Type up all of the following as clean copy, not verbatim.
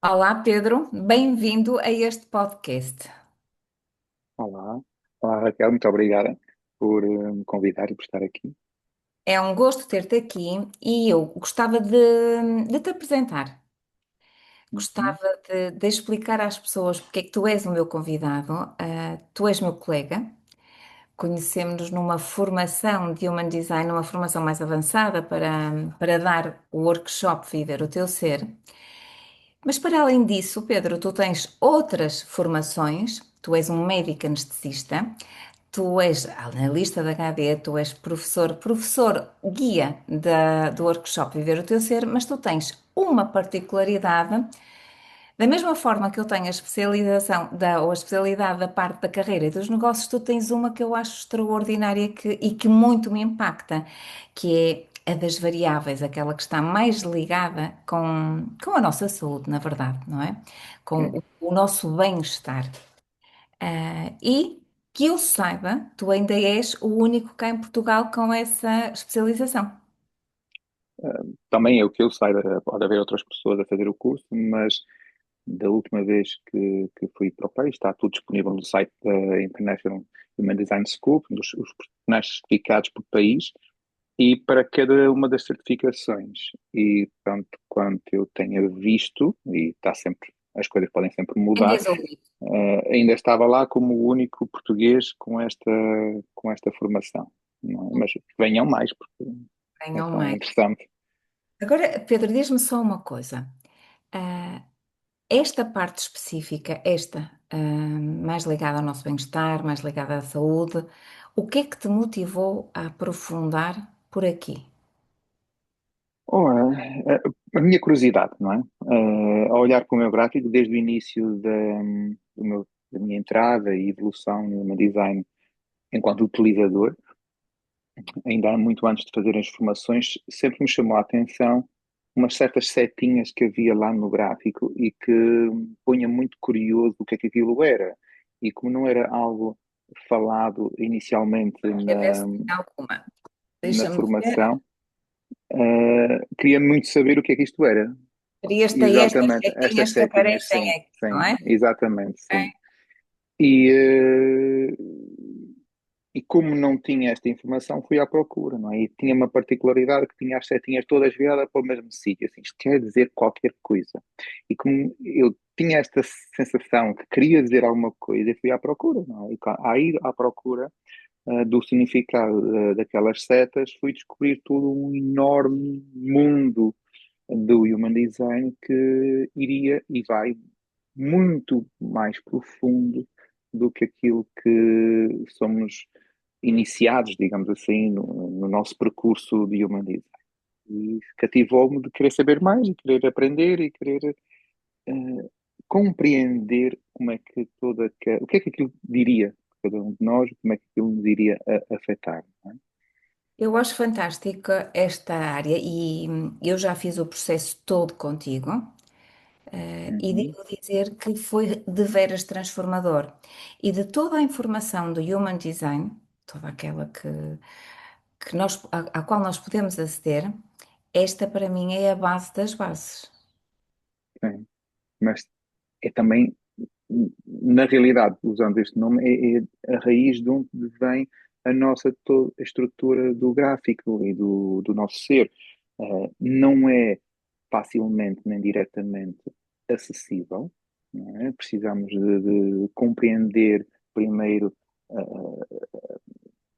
Olá, Pedro, bem-vindo a este podcast. Olá, olá Raquel, muito obrigada por me convidar e por estar aqui. É um gosto ter-te aqui e eu gostava de te apresentar. Uhum. Gostava de explicar às pessoas porque é que tu és o meu convidado. Tu és meu colega. Conhecemos-nos numa formação de Human Design, numa formação mais avançada para dar o workshop Viver o Teu Ser. Mas para além disso, Pedro, tu tens outras formações. Tu és um médico anestesista. Tu és analista da HD, tu és professor guia do workshop Viver o Teu Ser, mas tu tens uma particularidade, da mesma forma que eu tenho a especialização ou a especialidade da parte da carreira e dos negócios, tu tens uma que eu acho extraordinária e que muito me impacta, que é a das variáveis, aquela que está mais ligada com a nossa saúde, na verdade, não é? Com Ok. o nosso bem-estar. E que eu saiba, tu ainda és o único cá em Portugal com essa especialização. Também é o que eu saiba, pode haver outras pessoas a fazer o curso, mas da última vez que fui para o país, está tudo disponível no site da International Human Design School, os profissionais certificados por país, e para cada uma das certificações. E tanto quanto eu tenha visto, e está sempre, as coisas podem sempre Ainda mudar. és ouvido. Ainda estava lá como o único português com esta formação. Não é? Mas venham mais, porque é Ganham tão mais. interessante. Agora, Pedro, diz-me só uma coisa. Ah, esta parte específica, mais ligada ao nosso bem-estar, mais ligada à saúde, o que é que te motivou a aprofundar por aqui? Ora, a minha curiosidade, não é? Ao olhar para o meu gráfico, desde o início da minha entrada e evolução no meu design enquanto utilizador, ainda muito antes de fazer as formações, sempre me chamou a atenção umas certas setinhas que havia lá no gráfico e que me punha muito curioso o que aquilo era. E como não era algo falado inicialmente Deixa eu ver se tem alguma. na Deixa-me ver. formação, queria muito saber o que é que isto era. Estas Exatamente, estas setinhas que setinhas, aparecem sim, aqui, não sim, é? exatamente, sim. E, eh, E como não tinha esta informação, fui à procura, não é? E tinha uma particularidade que tinha as setinhas todas viradas para o mesmo sítio. Assim, isto quer dizer qualquer coisa. E como eu tinha esta sensação que queria dizer alguma coisa, eu fui à procura, não é? E a ir à procura do significado daquelas setas, fui descobrir todo um enorme mundo do Human Design que iria e vai muito mais profundo do que aquilo que somos iniciados, digamos assim, no nosso percurso de Human Design. E cativou-me de querer saber mais, e querer aprender e querer compreender como é que o que é que aquilo diria a cada um de nós, como é que aquilo nos iria afetar. Não é? Eu acho fantástica esta área e eu já fiz o processo todo contigo, e Uhum. devo dizer que foi de veras transformador. E de toda a informação do Human Design, toda aquela à qual nós podemos aceder, esta para mim é a base das bases. Sim. Mas é também, na realidade, usando este nome, é a raiz de onde vem a nossa a estrutura do gráfico e do nosso ser. Não é facilmente nem diretamente acessível, não é? Precisamos de compreender primeiro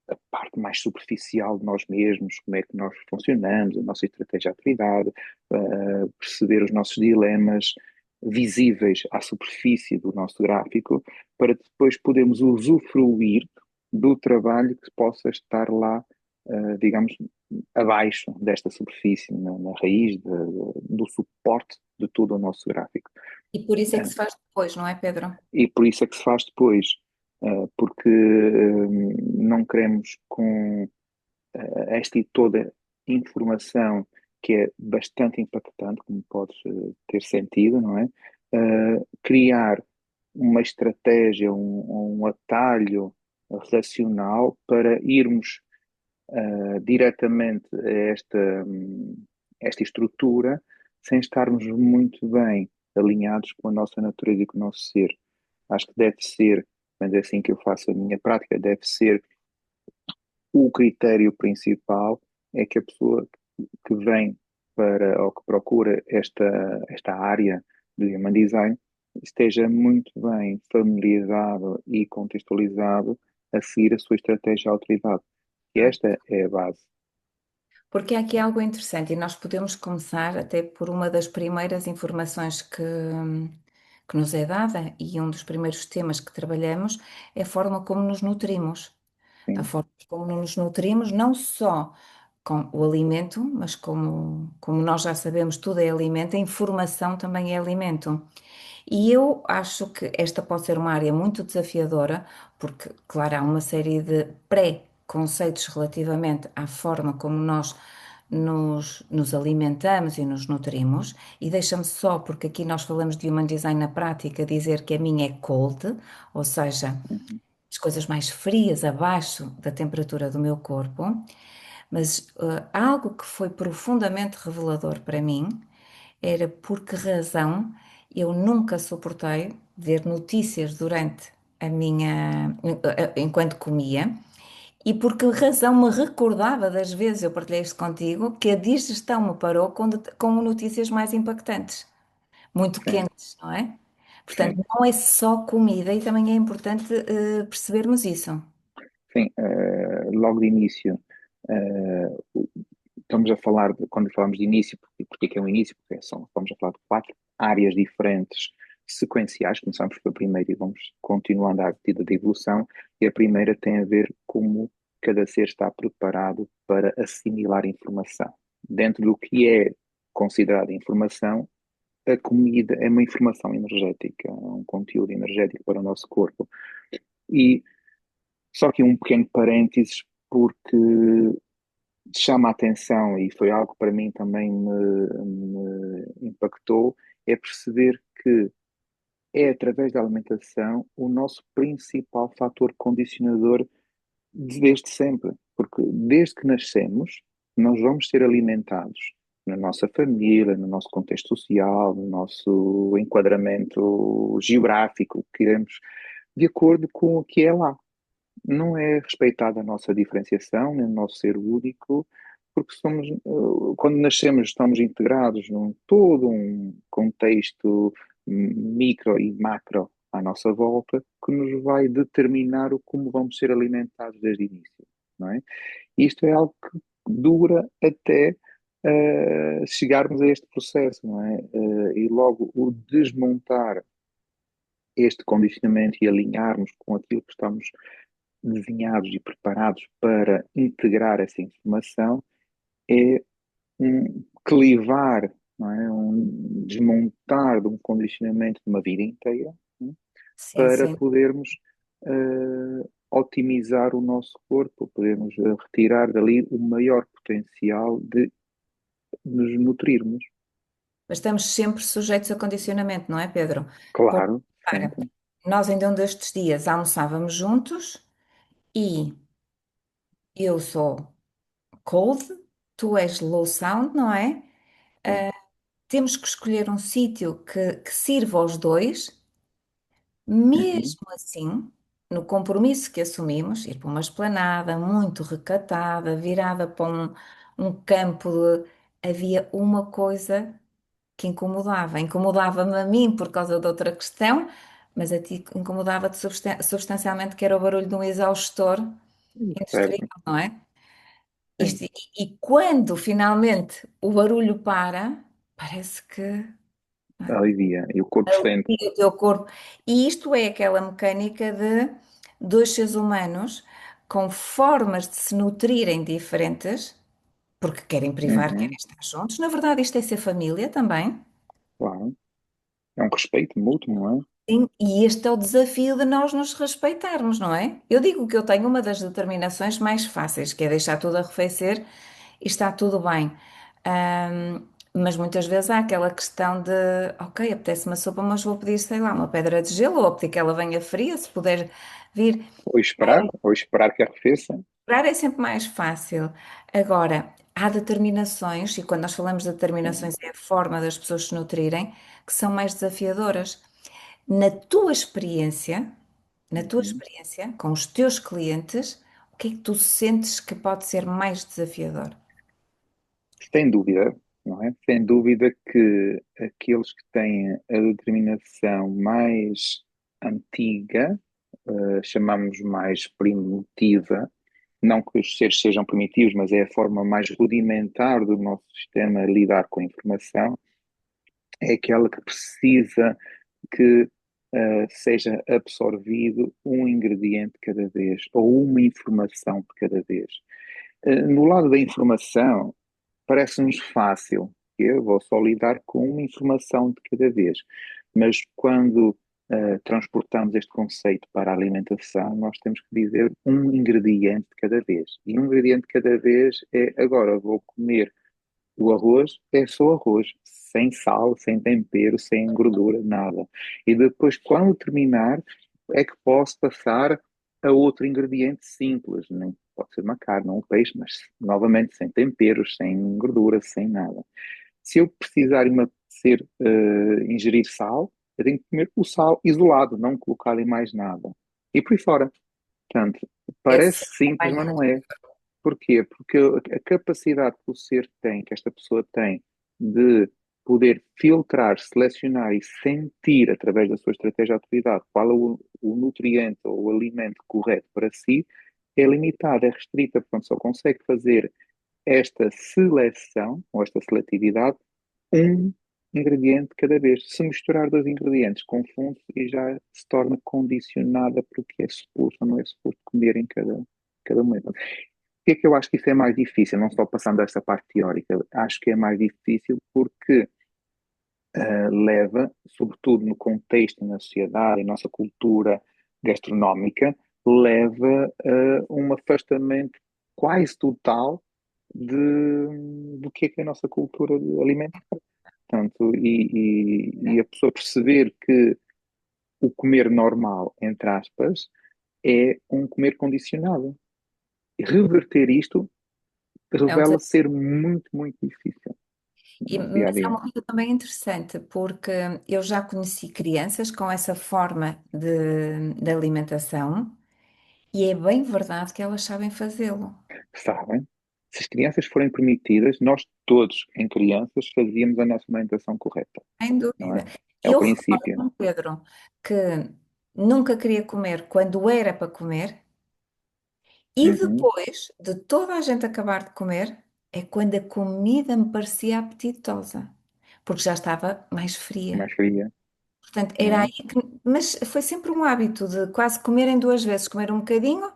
a parte mais superficial de nós mesmos, como é que nós funcionamos, a nossa estratégia de atividade, perceber os nossos dilemas visíveis à superfície do nosso gráfico, para depois podermos usufruir do trabalho que possa estar lá, digamos, abaixo desta superfície, na raiz do suporte de todo o nosso gráfico. E por isso é que Eh, se faz depois, não é, Pedro? e por isso é que se faz depois, porque não queremos com esta e toda informação que é bastante impactante, como podes ter sentido, não é? Criar uma estratégia, um atalho relacional para irmos diretamente a esta estrutura sem estarmos muito bem. alinhados com a nossa natureza e com o nosso ser. Acho que deve ser, mas é assim que eu faço a minha prática, deve ser o critério principal é que a pessoa que vem para ou que procura esta área do Human Design esteja muito bem familiarizado e contextualizado a seguir a sua estratégia de autoridade. E esta é a base. Porque há aqui algo interessante e nós podemos começar até por uma das primeiras informações que nos é dada e um dos primeiros temas que trabalhamos é a forma como nos nutrimos. A Sim. forma como nos nutrimos, não só com o alimento, mas como nós já sabemos, tudo é alimento, a informação também é alimento. E eu acho que esta pode ser uma área muito desafiadora, porque, claro, há uma série de pré-conceitos relativamente à forma como nós nos alimentamos e nos nutrimos. E deixa-me só, porque aqui nós falamos de Human Design na prática, dizer que a minha é cold, ou seja, Uhum. as coisas mais frias, abaixo da temperatura do meu corpo. Mas algo que foi profundamente revelador para mim era por que razão eu nunca suportei ver notícias durante a enquanto comia e por que razão me recordava das vezes, eu partilhei isto contigo, que a digestão me parou com notícias mais impactantes, muito Sim, quentes, não é? Portanto, sim, não é só comida e também é importante percebermos isso. sim. Logo de início, estamos a falar, quando falamos de início, porque que é um início? Porque estamos a falar de quatro áreas diferentes, sequenciais. Começamos pela primeira e vamos continuando a medida de evolução. E a primeira tem a ver como cada ser está preparado para assimilar informação. Dentro do que é considerado informação, a comida é uma informação energética, é um conteúdo energético para o nosso corpo. E só que um pequeno parênteses, porque chama a atenção e foi algo que para mim também me impactou, é perceber que é através da alimentação o nosso principal fator condicionador desde sempre, porque desde que nascemos nós vamos ser alimentados na nossa família, no nosso contexto social, no nosso enquadramento geográfico, que queremos, de acordo com o que é lá. Não é respeitada a nossa diferenciação, nem o nosso ser único, porque quando nascemos, estamos integrados num todo um contexto micro e macro à nossa volta, que nos vai determinar o como vamos ser alimentados desde o início, não é? Isto é algo que dura até chegarmos a este processo, não é? E logo o desmontar este condicionamento e alinharmos com aquilo que estamos desenhados e preparados para integrar essa informação é um clivar, não é? Um desmontar de um condicionamento de uma vida inteira, não é? Sim, Para sim. podermos otimizar o nosso corpo, podermos retirar dali o maior potencial de nos nutrirmos. Mas estamos sempre sujeitos a condicionamento, não é, Pedro? Porque, Claro, para, sempre. nós ainda um destes dias almoçávamos juntos e eu sou cold, tu és low sound, não é? Sim. Temos que escolher um sítio que sirva aos dois, Uhum. mesmo assim, no compromisso que assumimos, ir para uma esplanada muito recatada, virada para um campo havia uma coisa que incomodava. Incomodava-me a mim por causa de outra questão, mas a ti incomodava-te substancialmente, que era o barulho de um exaustor industrial, Certo. não é? Sim. E quando finalmente o barulho para, parece que Alivia. E o corpo sente. alivia o teu corpo. E isto é aquela mecânica de dois seres humanos com formas de se nutrirem diferentes, porque querem privar, querem Uhum. estar juntos. Na verdade, isto é ser família também. Claro. É um respeito mútuo, não é? Sim, e este é o desafio de nós nos respeitarmos, não é? Eu digo que eu tenho uma das determinações mais fáceis, que é deixar tudo arrefecer e está tudo bem. Mas muitas vezes há aquela questão de, ok, apetece uma sopa, mas vou pedir, sei lá, uma pedra de gelo ou pedir que ela venha fria, se puder vir. Ou esperar que arrefeça. Esperar é sempre mais fácil. Agora, há determinações, e quando nós falamos de Sim. determinações é a forma das pessoas se nutrirem, que são mais desafiadoras. Na tua experiência, na tua Uhum. experiência com os teus clientes, o que é que tu sentes que pode ser mais desafiador? Sem dúvida, não é? Sem dúvida que aqueles que têm a determinação mais antiga, chamamos mais primitiva, não que os seres sejam primitivos, mas é a forma mais rudimentar do nosso sistema lidar com a informação, é aquela que precisa que seja absorvido um ingrediente de cada vez, ou uma informação de cada vez. No lado da informação, parece-nos fácil, eu vou só lidar com uma informação de cada vez, mas quando transportamos este conceito para a alimentação, nós temos que dizer um ingrediente de cada vez. E um ingrediente de cada vez é agora vou comer o arroz, é só arroz, sem sal, sem tempero, sem gordura, nada. E depois, quando terminar, é que posso passar a outro ingrediente simples, né? Pode ser uma carne ou um peixe, mas novamente sem temperos, sem gordura, sem nada. Se eu precisar e me apetecer ingerir sal, eu tenho que comer o sal isolado, não colocar em mais nada. E por aí fora. Portanto, Esse parece é simples, mais mas não é. desafiador. Porquê? Porque a capacidade que o ser tem, que esta pessoa tem, de poder filtrar, selecionar e sentir através da sua estratégia de atividade qual é o nutriente ou o alimento correto para si, é limitada, é restrita, portanto, só consegue fazer esta seleção ou esta seletividade um ingrediente cada vez. Se misturar dois ingredientes, confunde e já se torna condicionada para o que é suposto ou não é suposto comer em cada momento. Por que é que eu acho que isso é mais difícil? Não só passando esta parte teórica, acho que é mais difícil porque leva, sobretudo no contexto, na sociedade, em nossa cultura gastronómica, leva a um afastamento quase total do que é a nossa cultura alimentar. Portanto, e a pessoa perceber que o comer normal, entre aspas, é um comer condicionado. E reverter isto É um revela desafio. ser muito, muito difícil no dia a Mas é dia. uma coisa também interessante, porque eu já conheci crianças com essa forma de alimentação e é bem verdade que elas sabem fazê-lo, Sabem? Se as crianças forem permitidas, nós todos, em crianças, fazíamos a nossa alimentação correta, sem não é? dúvida. É o Eu princípio. recordo, Pedro, que nunca queria comer quando era para comer. E Uhum. depois de toda a gente acabar de comer, é quando a comida me parecia apetitosa, porque já estava mais fria. Mais fria, Portanto, não era aí é? que. Mas foi sempre um hábito de quase comer em duas vezes, comer um bocadinho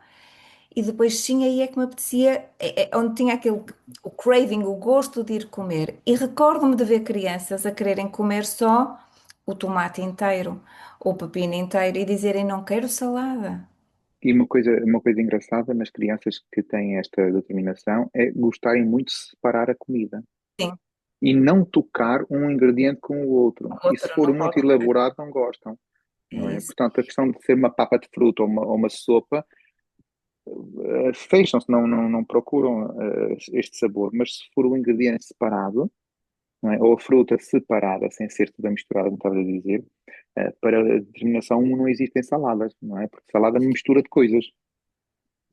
e depois sim, aí é que me apetecia, onde tinha aquele, o craving, o gosto de ir comer. E recordo-me de ver crianças a quererem comer só o tomate inteiro, ou o pepino inteiro e dizerem não quero salada. E uma coisa engraçada nas crianças que têm esta determinação é gostarem muito de separar a comida Sim, e não tocar um ingrediente com o outro. o E se outro for não muito pode comer. elaborado, não gostam, É não é? isso. Portanto, a questão de ser uma papa de fruta ou uma sopa, fecham-se, não procuram este sabor. Mas se for um ingrediente separado, não é? Ou a fruta separada, sem ser toda misturada, como estava a dizer, para a determinação um não existem saladas, não é? Porque salada é uma mistura de coisas.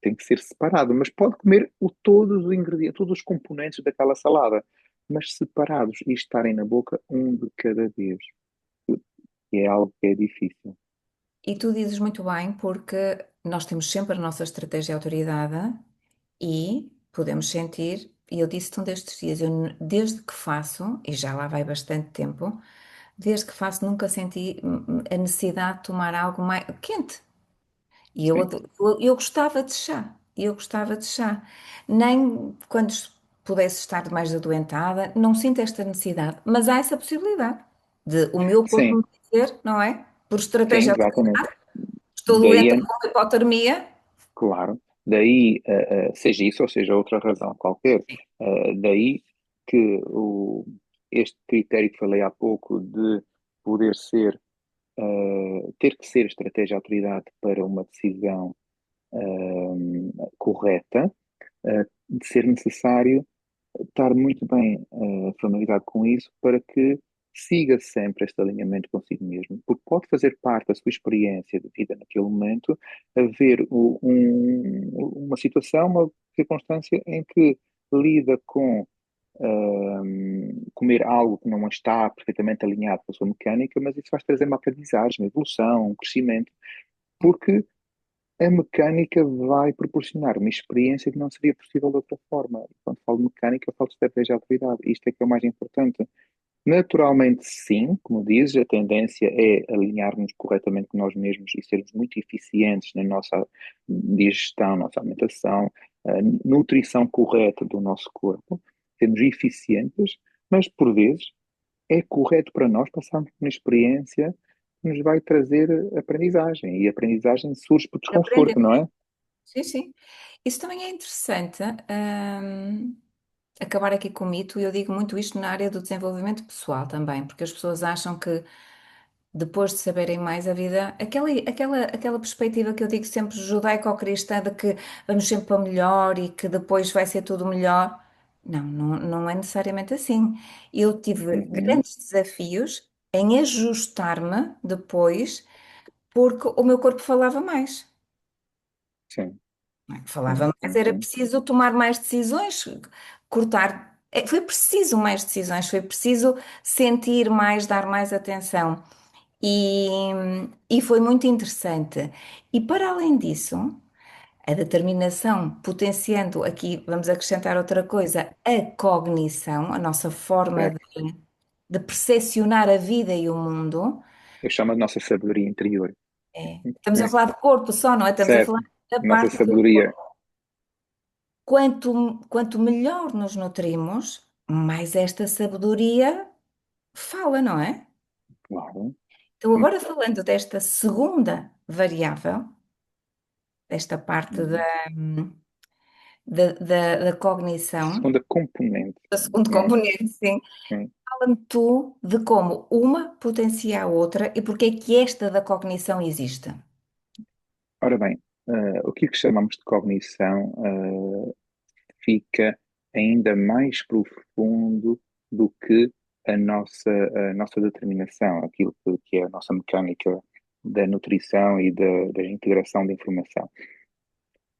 Tem que ser separado, mas pode comer todos os ingredientes, todos os componentes daquela salada, mas separados e estarem na boca um de cada vez, que é algo que é difícil. E tu dizes muito bem, porque nós temos sempre a nossa estratégia de autoridade e podemos sentir, e eu disse-te um destes dias, desde que faço, e já lá vai bastante tempo, desde que faço nunca senti a necessidade de tomar algo mais quente. E Sim, eu gostava de chá, eu gostava de chá. Nem quando pudesse estar mais adoentada, não sinto esta necessidade, mas há essa possibilidade de o meu corpo sim, me dizer, não é? Por sim, estratégia de exatamente. estou Daí, doente com hipotermia. claro, daí, seja isso ou seja outra razão qualquer, daí que este critério que falei há pouco de poder ser, ter que ser estratégia de autoridade para uma decisão correta, de ser necessário. estar muito bem familiarizado com isso para que siga sempre este alinhamento consigo mesmo, porque pode fazer parte da sua experiência de vida naquele momento, haver uma situação, uma circunstância em que lida com comer algo que não está perfeitamente alinhado com a sua mecânica, mas isso vai trazer uma aprendizagem, uma evolução, um crescimento, porque a mecânica vai proporcionar uma experiência que não seria possível de outra forma. E quando falo de mecânica, eu falo de estratégia de autoridade. Isto é que é o mais importante. Naturalmente, sim, como dizes, a tendência é alinharmos corretamente com nós mesmos e sermos muito eficientes na nossa digestão, nossa alimentação, a nutrição correta do nosso corpo, sermos eficientes, mas por vezes é correto para nós passarmos por uma experiência que nos vai trazer aprendizagem. E a aprendizagem surge por desconforto, não Aprendemos. é? Sim, sim. Isso também é interessante, acabar aqui com o mito, e eu digo muito isto na área do desenvolvimento pessoal também, porque as pessoas acham que depois de saberem mais a vida, aquela perspectiva que eu digo sempre judaico-cristã de que vamos sempre para melhor e que depois vai ser tudo melhor. Não, não é necessariamente assim. Eu tive Uhum, grandes desafios em ajustar-me depois, porque o meu corpo falava mais. sim, Não é que sim, falava mais, sim, era sim. preciso tomar mais decisões, cortar. Foi preciso mais decisões, foi preciso sentir mais, dar mais atenção. E, e foi muito interessante. E para além disso, a determinação, potenciando aqui, vamos acrescentar outra coisa, a cognição, a nossa forma Certo. de percepcionar a vida e o mundo. Eu chamo de nossa sabedoria interior. Estamos a falar de corpo só, não é? Estamos a falar Certo. da Nossa parte do sabedoria. corpo. Quanto melhor nos nutrimos, mais esta sabedoria fala, não é? Claro. Então, agora falando desta segunda variável, desta parte Uhum. da cognição, Segunda componente, da segundo não é? componente, sim, Sim. fala-me tu de como uma potencia a outra e porque é que esta da cognição existe. Ora bem, o que chamamos de cognição, fica ainda mais profundo do que a nossa determinação, aquilo que é a nossa mecânica da nutrição e da integração da informação.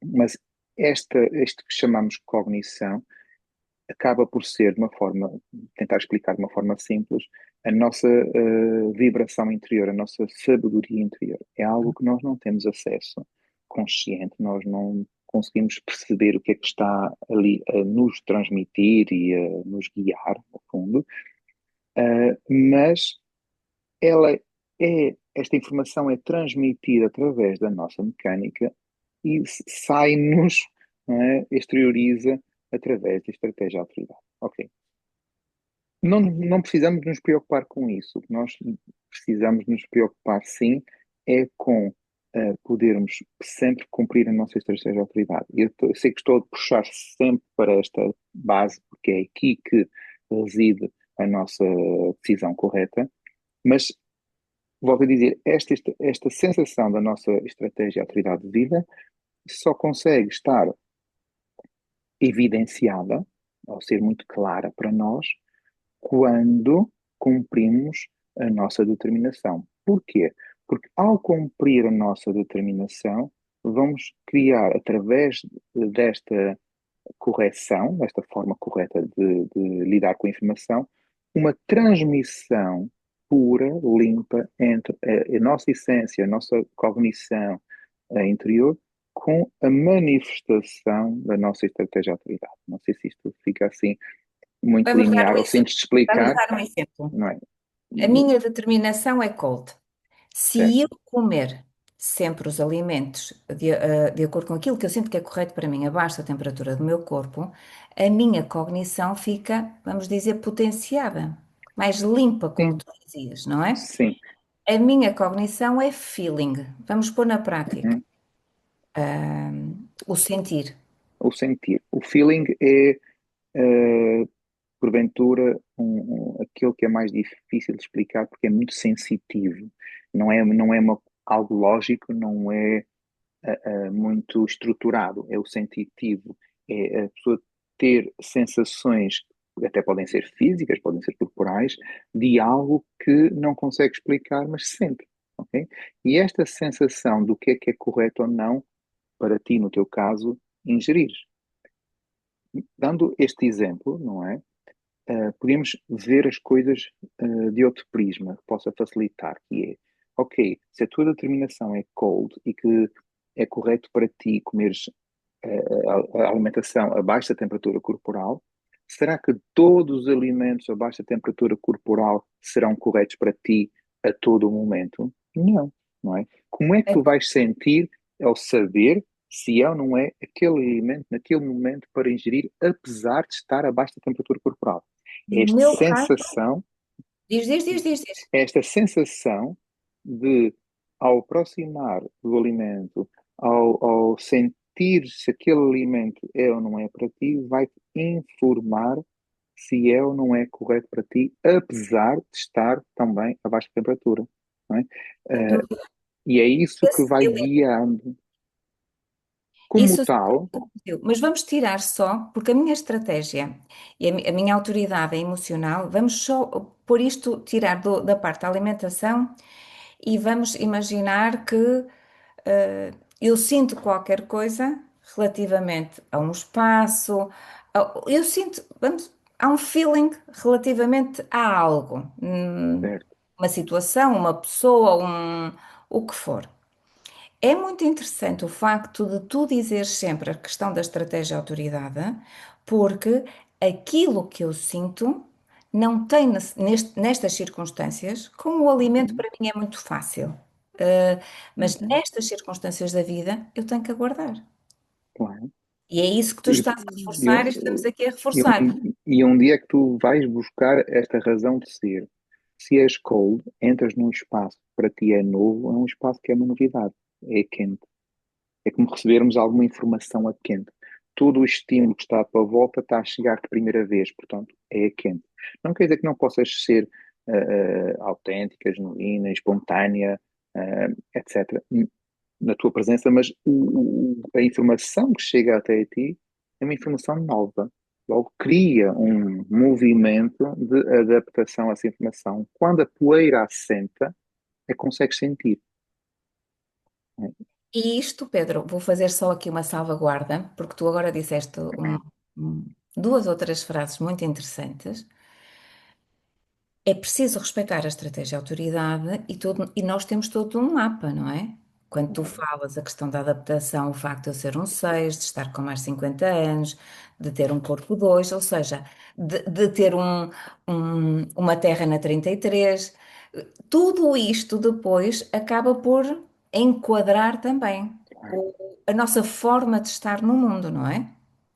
Mas este que chamamos de cognição acaba por ser, de uma forma, tentar explicar de uma forma simples, a nossa vibração interior, a nossa sabedoria interior. É algo que nós não temos acesso consciente, nós não conseguimos perceber o que é que está ali a nos transmitir e a nos guiar, no fundo, mas esta informação é transmitida através da nossa mecânica e sai-nos, não é, exterioriza através da estratégia de autoridade. Ok. Não precisamos nos preocupar com isso. O que nós precisamos nos preocupar, sim, é com podermos sempre cumprir a nossa estratégia de autoridade. Eu sei que estou a puxar sempre para esta base, porque é aqui que reside a nossa decisão correta, mas volto a dizer, esta sensação da nossa estratégia de autoridade de vida só consegue estar evidenciada, ou ser muito clara para nós, quando cumprimos a nossa determinação. Porquê? Porque ao cumprir a nossa determinação, vamos criar, através desta correção, desta forma correta de lidar com a informação, uma transmissão pura, limpa, entre a nossa essência, a nossa cognição interior, com a manifestação da nossa estratégia de autoridade. Não sei se isto fica assim muito Vamos dar linear um ou exemplo. simples de Vamos explicar, dar um exemplo. não é? A minha determinação é cold. Se Certo. eu comer sempre os alimentos de acordo com aquilo que eu sinto que é correto para mim, abaixo da temperatura do meu corpo, a minha cognição fica, vamos dizer, potenciada, mais limpa, como Sim, tu dizias, não é? sim. A minha cognição é feeling. Vamos pôr na prática. Uhum. O sentir. O sentir. O feeling é, porventura, aquilo que é mais difícil de explicar porque é muito sensitivo. Não é algo lógico, não é muito estruturado. É o sensitivo. É a pessoa. ter sensações, até podem ser físicas, podem ser corporais, de algo que não consegue explicar, mas sente, ok? E esta sensação do que é correto ou não, para ti, no teu caso, ingerir. Dando este exemplo, não é? Podemos ver as coisas de outro prisma que possa facilitar, que é, ok, se a tua determinação é cold e que é correto para ti comeres a alimentação a baixa temperatura corporal, será que todos os alimentos a baixa temperatura corporal serão corretos para ti a todo o momento? Não, não é? Como é que tu vais sentir ao saber se é ou não é aquele alimento naquele momento para ingerir, apesar de estar a baixa temperatura corporal? No Esta meu caso, sensação, diz. esta sensação de, ao aproximar do alimento, ao sentir se aquele alimento é ou não é para ti, vai-te informar se é ou não é correto para ti, apesar de estar também a baixa temperatura. Não é? sem Eh, dúvida. e é isso que Esse vai feeling, guiando. Como isso tal, mas vamos tirar só, porque a minha estratégia e a minha autoridade emocional, vamos só pôr isto, tirar da parte da alimentação e vamos imaginar que eu sinto qualquer coisa relativamente a um espaço, eu sinto, há um feeling relativamente a algo, certo, uma situação, uma pessoa, o que for. É muito interessante o facto de tu dizeres sempre a questão da estratégia autoridade, porque aquilo que eu sinto não tem nestas circunstâncias, como o alimento uhum, para mim é muito fácil. Uh, mas uhum, nestas circunstâncias da vida eu tenho que aguardar. claro. E é isso que tu E, estás a e, reforçar e estamos aqui a e, reforçar. e onde é que tu vais buscar esta razão de ser? Se és cold, entras num espaço que para ti é novo, é um espaço que é uma novidade, é quente. É como recebermos alguma informação a quente. Todo o estímulo que está à tua volta está a chegar de primeira vez, portanto, é a quente. Não quer dizer que não possas ser autêntica, genuína, espontânea, etc., na tua presença, mas a informação que chega até a ti é uma informação nova. Logo, cria um movimento de adaptação a essa informação. Quando a poeira assenta, é que consegues sentir. Né? E isto, Pedro, vou fazer só aqui uma salvaguarda, porque tu agora disseste duas outras frases muito interessantes. É preciso respeitar a estratégia de autoridade e nós temos todo um mapa, não é? Quando tu Claro. falas a questão da adaptação, o facto de eu ser um 6, de estar com mais de 50 anos, de ter um corpo 2, ou seja, de ter uma terra na 33, tudo isto depois acaba por enquadrar também Claro. a nossa forma de estar no mundo, não é?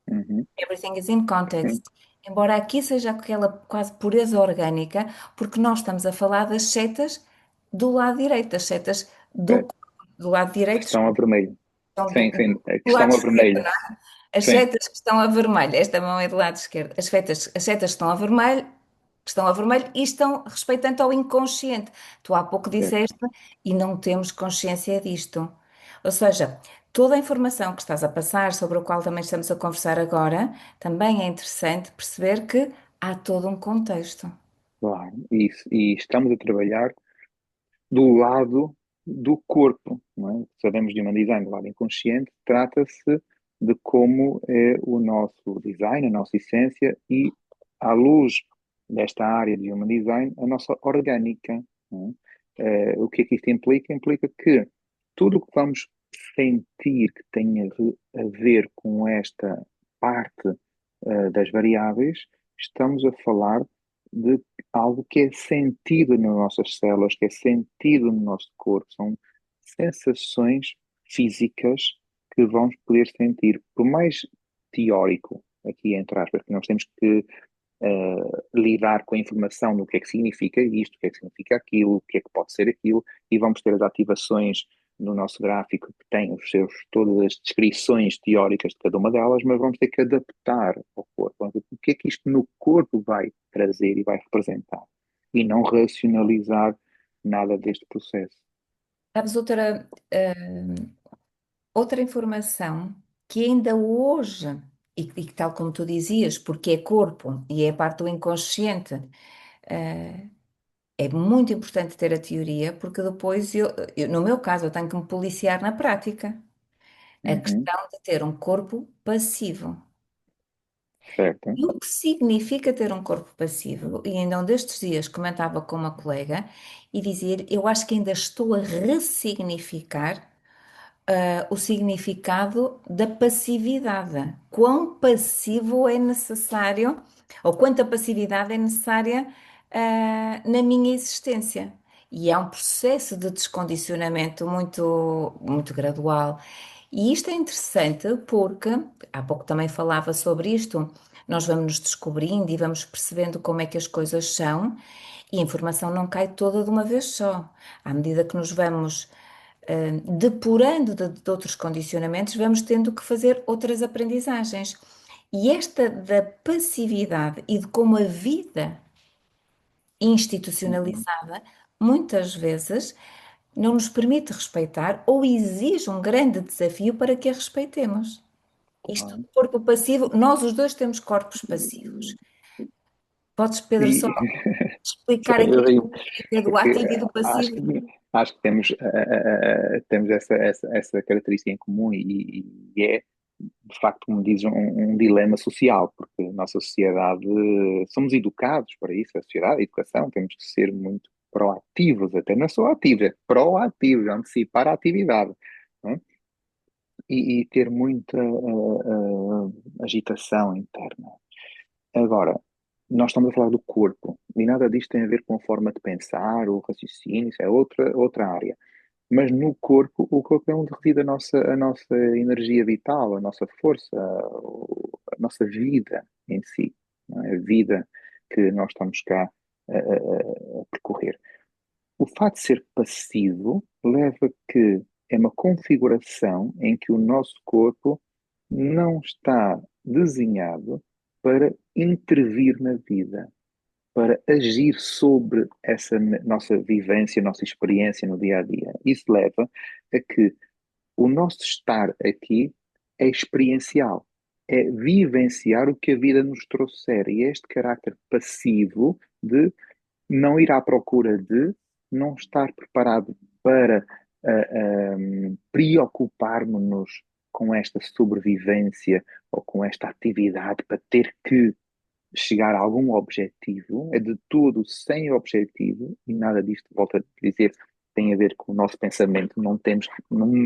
Uhum. Everything is in Sim, context. Embora aqui seja aquela quase pureza orgânica, porque nós estamos a falar das setas do lado direito, das setas do, certo. do lado Que direito, estão a desculpa, vermelho. estão Sim, sim, é que do lado estão a esquerdo, vermelho. não é? As Sim, setas que estão a vermelho, esta mão é do lado esquerdo. As setas que estão a vermelho e estão respeitando ao inconsciente. Tu há pouco certo. disseste e não temos consciência disto. Ou seja, toda a informação que estás a passar, sobre o qual também estamos a conversar agora, também é interessante perceber que há todo um contexto. Claro. Isso. E estamos a trabalhar do lado do corpo, não é? Sabemos de uma design do lado inconsciente, trata-se de como é o nosso design, a nossa essência e, à luz desta área de human design, a nossa orgânica. Não é? O que é que isto implica? Implica que tudo o que vamos sentir que tenha a ver com esta parte, das variáveis, estamos a falar de algo que é sentido nas nossas células, que é sentido no nosso corpo. São sensações físicas que vamos poder sentir. Por mais teórico, aqui entre aspas, que nós temos que lidar com a informação do que é que significa isto, o que é que significa aquilo, o que é que pode ser aquilo, e vamos ter as ativações no nosso gráfico que tem todas as descrições teóricas de cada uma delas, mas vamos ter que adaptar ao corpo. Vamos ver o que é que isto no corpo vai trazer e vai representar, e não racionalizar nada deste processo. Sabes outra informação que ainda hoje e que tal como tu dizias, porque é corpo e é parte do inconsciente, eh, é muito importante ter a teoria, porque depois no meu caso, eu tenho que me policiar na prática. A Uhum, questão de ter um corpo passivo. certo. E o que significa ter um corpo passivo? E ainda um destes dias comentava com uma colega e dizia, eu acho que ainda estou a ressignificar o significado da passividade. Quão passivo é necessário, ou quanta passividade é necessária, na minha existência. E é um processo de descondicionamento muito gradual. E isto é interessante porque, há pouco também falava sobre isto, nós vamos nos descobrindo e vamos percebendo como é que as coisas são, e a informação não cai toda de uma vez só. À medida que nos vamos depurando de outros condicionamentos, vamos tendo que fazer outras aprendizagens. E esta da passividade e de como a vida Uhum, institucionalizada muitas vezes não nos permite respeitar ou exige um grande desafio para que a respeitemos. Isto do claro. corpo passivo, nós os dois temos corpos passivos. Podes, Pedro, só E explicar aqui eu a digo, diferença do porque ativo e do acho passivo? que, acho que temos, temos essa característica em comum e é, de facto, como diz, um dilema social, porque a nossa sociedade, somos educados para isso, a sociedade, a educação, temos que ser muito proativos, até não só ativos, é proativos, antecipar a atividade, não é? E ter muita agitação interna. Agora, nós estamos a falar do corpo, e nada disto tem a ver com a forma de pensar, o raciocínio, isso é outra área. Mas no corpo, o corpo é onde reside a nossa energia vital, a nossa força, a nossa vida em si, não é? A vida que nós estamos cá a percorrer. O facto de ser passivo leva que é uma configuração em que o nosso corpo não está desenhado para intervir na vida, para agir sobre essa nossa vivência, nossa experiência no dia a dia. Isso leva a que o nosso estar aqui é experiencial, é vivenciar o que a vida nos trouxer. E este caráter passivo de não ir à procura de, não estar preparado para preocupar-nos com esta sobrevivência ou com esta atividade para ter que chegar a algum objetivo, é de todo sem objetivo, e nada disto, volto a dizer, tem a ver com o nosso pensamento, não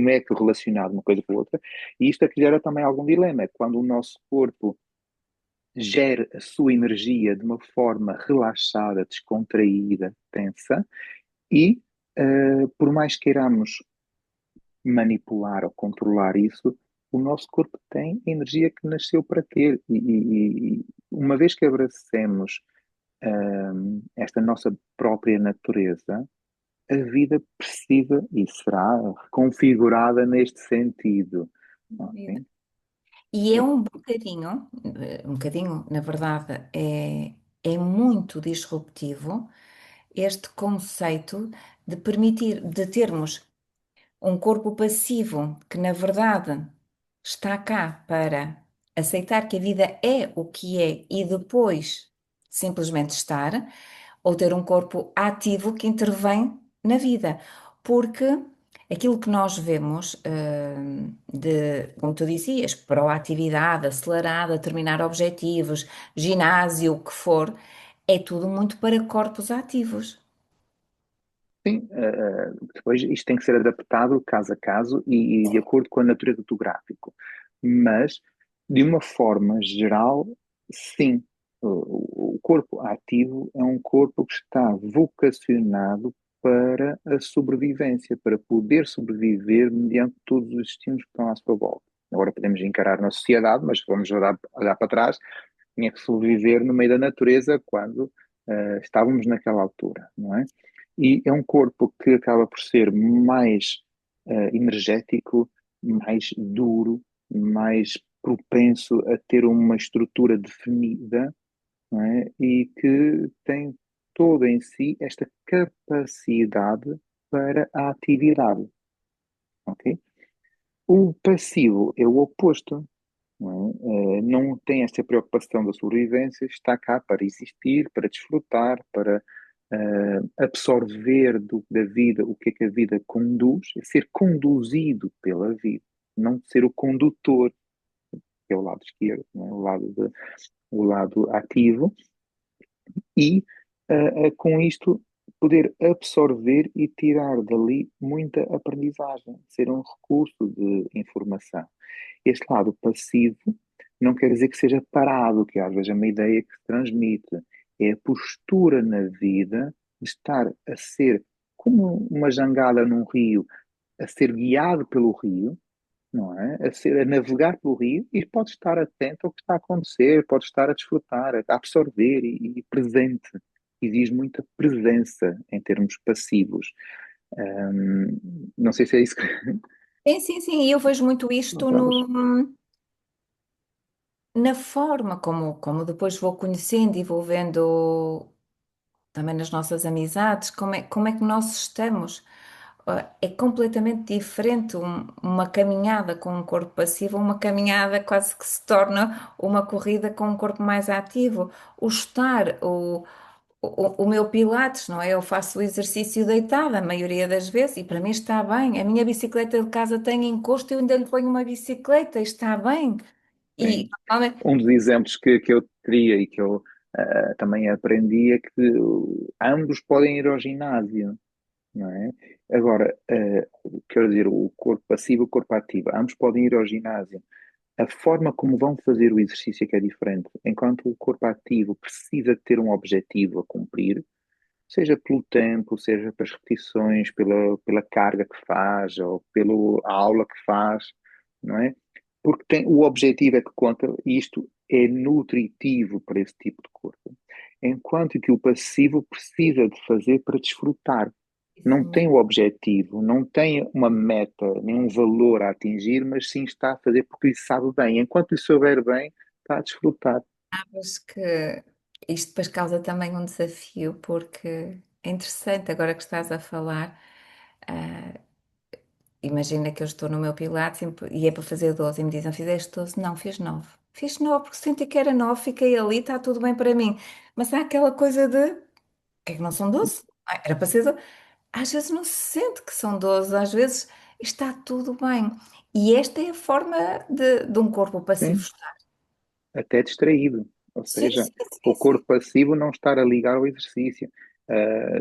é relacionado uma coisa com a outra, e isto é que gera também algum dilema, é quando o nosso corpo gera a sua energia de uma forma relaxada, descontraída, tensa, e por mais queiramos manipular ou controlar isso, o nosso corpo tem a energia que nasceu para ter. E uma vez que abracemos esta nossa própria natureza, a vida precisa e será configurada neste sentido. Ok? E é um bocadinho, na verdade, é muito disruptivo este conceito de permitir, de termos um corpo passivo que, na verdade, está cá para aceitar que a vida é o que é e depois simplesmente estar, ou ter um corpo ativo que intervém na vida. Porque aquilo que nós vemos, como tu dizias, proatividade, acelerada, terminar objetivos, ginásio, o que for, é tudo muito para corpos ativos. Sim, depois isto tem que ser adaptado caso a caso e de acordo com a natureza do gráfico. Mas, de uma forma geral, sim, o corpo ativo é um corpo que está vocacionado para a sobrevivência, para poder sobreviver mediante todos os estímulos que estão à sua volta. Agora podemos encarar na sociedade, mas vamos olhar para trás, tinha que sobreviver no meio da natureza quando estávamos naquela altura, não é? E é um corpo que acaba por ser mais energético, mais duro, mais propenso a ter uma estrutura definida, não é? E que tem toda em si esta capacidade para a atividade, ok? O passivo é o oposto. não é? Não tem esta preocupação da sobrevivência, está cá para existir, para desfrutar, para absorver da vida o que é que a vida conduz, é ser conduzido pela vida, não ser o condutor, que é o lado esquerdo, não é? O lado ativo, e com isto poder absorver e tirar dali muita aprendizagem, ser um recurso de informação. Este lado passivo não quer dizer que seja parado, que às vezes é uma ideia que se transmite. É a postura na vida de estar a ser como uma jangada num rio, a ser guiado pelo rio, não é? A navegar pelo rio e pode estar atento ao que está a acontecer, pode estar a desfrutar, a absorver e presente. Exige muita presença em termos passivos. Não sei se é isso que. Sim, sim, sim, e eu vejo muito isto Notavas? na forma como depois vou conhecendo e vou vendo também nas nossas amizades, como é que nós estamos. É completamente diferente uma caminhada com um corpo passivo, uma caminhada quase que se torna uma corrida com um corpo mais ativo. O estar, o meu Pilates, não é? Eu faço o exercício deitada a maioria das vezes e para mim está bem. A minha bicicleta de casa tem encosto, eu ainda lhe ponho uma bicicleta e está bem. E Sim. normalmente, Um dos exemplos que eu teria e que eu também aprendi é que ambos podem ir ao ginásio, não é? Agora, quero dizer, o corpo passivo e o corpo ativo, ambos podem ir ao ginásio. A forma como vão fazer o exercício é que é diferente. Enquanto o corpo ativo precisa de ter um objetivo a cumprir, seja pelo tempo, seja pelas repetições, pela carga que faz, ou pela aula que faz, não é? Porque o objetivo é que conta, e isto é nutritivo para esse tipo de corpo. Enquanto que o passivo precisa de fazer para desfrutar. isso Não mesmo. tem o objetivo, não tem uma meta, nenhum valor a atingir, mas sim está a fazer porque lhe sabe bem. Enquanto lhe souber bem, está a desfrutar. Sabes que isto depois causa também um desafio, porque é interessante agora que estás a falar. ah, Imagina que eu estou no meu Pilates e é para fazer 12 e me dizem, fizeste 12? Não, fiz 9. Fiz 9 porque senti que era 9, fiquei ali, está tudo bem para mim. Mas há aquela coisa de, que é que não são 12? Era para ser 12. Às vezes não se sente que são 12, às vezes está tudo bem. E esta é a forma de um corpo passivo Sim, estar. até distraído. Ou Sim, seja, sim, o sim, sim. corpo passivo não estar a ligar ao exercício.